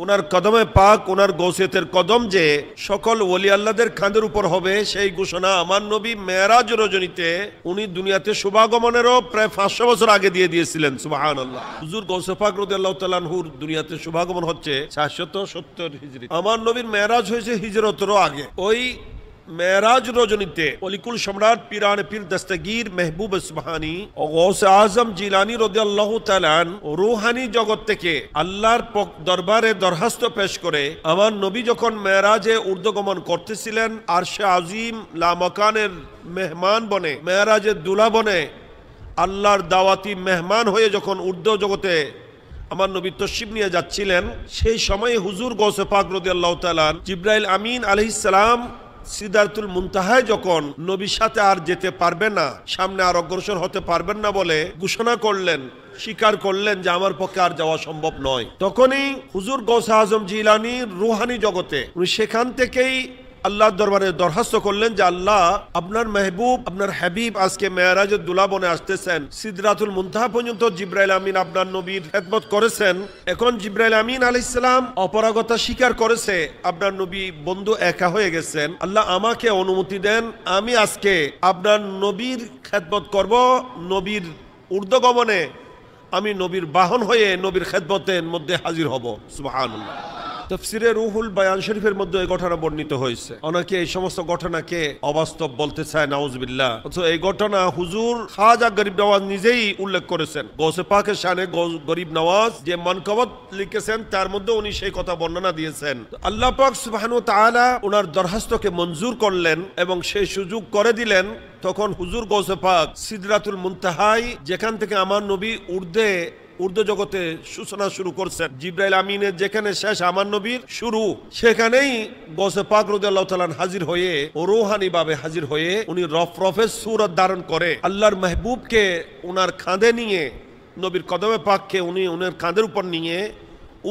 ওনার কদমে পাক, ওনার গৌসিয়তের কদম যে সকল ওলি আল্লাহদের কাঁধের উপর হবে, সেই ঘোষণা আমার নবী মেরাজ রজনীতে উনি দুনিয়াতে শুভাগমনেরও প্রায় 500 বছর আগে দিয়ে দিয়েছিলেন। সুবহানাল্লাহ। হুজুর গৌসে পাক রাদিয়াল্লাহু তাআলা আনহুর দুনিয়াতে শুভাগমন হচ্ছে 470 হিজরি। আমার নবীর মেরাজ হয়েছে হিজরতেরও আগে। ওই মেরাজ রজনীতে অলিকুল সম্রাট পিরানে পীর দস্তগীর মেহবুব সুবহানী ও গৌসে আজম জিলানী রাদিয়াল্লাহু তাআলা রূহানি জগৎ থেকে আল্লাহর দরবারে দরখাস্ত পেশ করে আমার নবী যখন মেরাজে ঊর্ধ্বগমন করতেছিলেন, আরশে আজিম লামাকানের মেহমান বনে, মেরাজের দুলা বনে আল্লাহর দাওয়াতি মেহমান হয়ে যখন ঊর্ধ্ব জগতে আমার নবী তশরিফ নিয়ে যাচ্ছিলেন, সেই সময়ে হুজুর গৌসে পাক রাদিয়াল্লাহু তাআলা জিবরাইল আমিন আলাইহিস সালাম সিদরাতুল মুনতাহায় যখন নবীর সাথে আর যেতে পারবেন না, সামনে আর অগ্রসর হতে পারবেন না বলে ঘোষণা করলেন, স্বীকার করলেন যে আমার পক্ষে আর যাওয়া সম্ভব নয়, তখনই হুজুর গৌসে আজম জিলানীর রুহানি জগতে উনি সেখান থেকেই আল্লাহর দরবারে দরখাস্ত করলেন যে আল্লাহ, আপনার মেহবুব, আপনার হাবিব আজকে মেরাজের দুলা বনে আসতেছেন, সিদরাতুল মুনতাহা পর্যন্ত জিবরাইল আমিন আপনার নবীর খেদমত করেছেন, এখন জিবরাইল আমিন আলাইহিস সালাম অপরাগতা স্বীকার করেছে, আপনার নবী বন্ধু একা হয়ে গেছেন, আল্লাহ আমাকে অনুমতি দেন, আমি আজকে আপনার নবীর খেদমত করব, নবীর ঊর্ধ্বগমনে আমি নবীর বাহন হয়ে নবীর খেদমতের মধ্যে হাজির হব। সুবহানাল্লাহ। তাফসিরে রুহুল বায়ান শরীফের মধ্যে এই ঘটনা বর্ণিত হয়েছে। অনেকে এই সমস্ত ঘটনাকে অবাস্তব বলতে চায়, নাউজুবিল্লাহ। অথচ এই ঘটনা হুজুর খাজা গরিব নওয়াজ নিজেই উল্লেখ করেছেন। গৌসে পাকের শানে গরিব নওয়াজ যে মানকবত লিখেছেন তার মধ্যে উনি সেই কথা বর্ণনা দিয়েছেন। আল্লাহ পাক সুবহানাহু ওয়া তাআলা ওনার দরখাস্তকে মঞ্জুর করলেন এবং সেই সুযোগ করে দিলেন। তখন হুজুর গৌসে পাক সিদরাতুল মুনতাহায়, যেখান থেকে আমার নবী ঊর্ধ্ব জগতে সূচনা শুরু করছেন, জিবরাইল আমিনের যেখানে শেষ আমার নবীর শুরু, সেখানেই গৌসে পাক রাদিয়াল্লাহু তাআলা হাজির হয়ে রূহানি ভাবে হাজির হয়ে উনি রফরফের সূরত ধারণ করে আল্লাহর মেহবুবকে ওনার কাঁধে নিয়ে, নবীর কদমে পাককে উনি ওনার কাঁধের উপর নিয়ে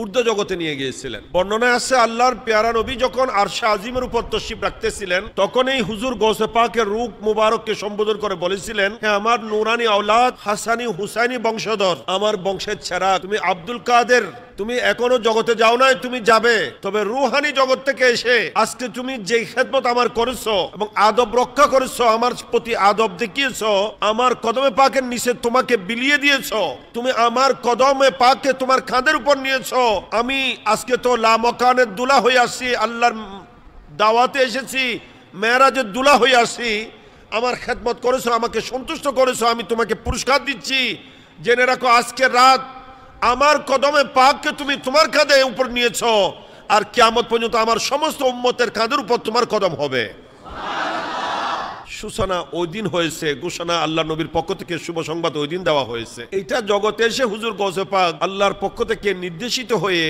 ঊর্ধ্ব জগতে নিয়ে গিয়েছিলেন। বর্ণনায় আছে আল্লাহর পেয়ারা নবী যখন আরশে আজিমের উপর তশরিফ রাখতেছিলেন, তখনই হুজুর গৌসে পাকের রূপ মুবারককে সম্বোধন করে বলেছিলেন, হে আমার নুরানি আওলাদ, হাসানি হুসাইনি বংশধর, আমার বংশের ছেড়া, তুমি আব্দুল কাদের, তুমি এখনো জগতে যাও নাই, তুমি যাবে, তবে রুহানি জগৎ থেকে এসে আজকে তুমি যে খেদমত আমার করেছো এবং আদব রক্ষা করেছো, আমার প্রতি আদব দেখিয়েছো, আমার কদমে পাকের নিচে তোমাকে বিলিয়ে দিয়েছো, তুমি আমার কদমে পাককে তোমার কাঁধের উপর নিয়েছো, আমি আজকে তো লামকানের দুলা হয়ে আসছি, আল্লাহর দাওয়াতে এসেছি, মেরাজের দুলা হয়ে আসছি, আমার খেদমত করেছো, আমাকে সন্তুষ্ট করেছো, আমি তোমাকে পুরস্কার দিচ্ছি, জেনে রাখো আজকে রাত আমার কদমে পাককে তুমি তোমার কাঁধে উপর নিয়েছো, আর কিয়ামত পর্যন্ত আমার সমস্ত উম্মতের কাঁধের উপর তোমার কদম হবে। সূচনা ওই দিন হয়েছে, ঘোষণা আল্লাহ নবীর পক্ষ থেকে, শুভ সংবাদ ওই দিন দেওয়া হয়েছে। এইটা জগতে এসে হুজুর গৌসে পাক আল্লাহর পক্ষ থেকে নির্দেশিত হয়ে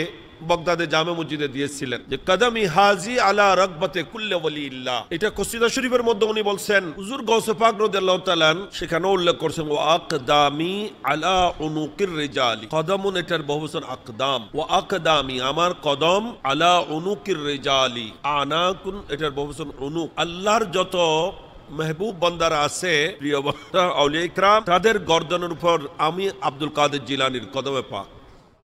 বাগদাদে জামে মসজিদে দিয়েছিলেন যে কদমি হাজি আলা রাগবাতে কুল্লি ওয়ালিল্লাহ। এটা কসিদা শরীফের মধ্যে উনি বলছেন, হুজুর গৌসে পাক রাদিয়াল্লাহু তাআলা সেখানে উল্লেখ করেছেন, ওয়া আকদামি আলা উনুকির রিজালি, কদমুন এটার বহুবচন আকদাম, ওয়া আকদামি আমার কদম, আলা উনুকির রিজালি, আনাকুন এটার বহুবচন উনুক, আল্লাহর যত মেহবুব বান্দারা আছে, প্রিয় বান্দা আউলিয়া ইকরাম, তাদের গর্দনের উপর আমি আব্দুল কাদের জিলানীর কদমে পাক।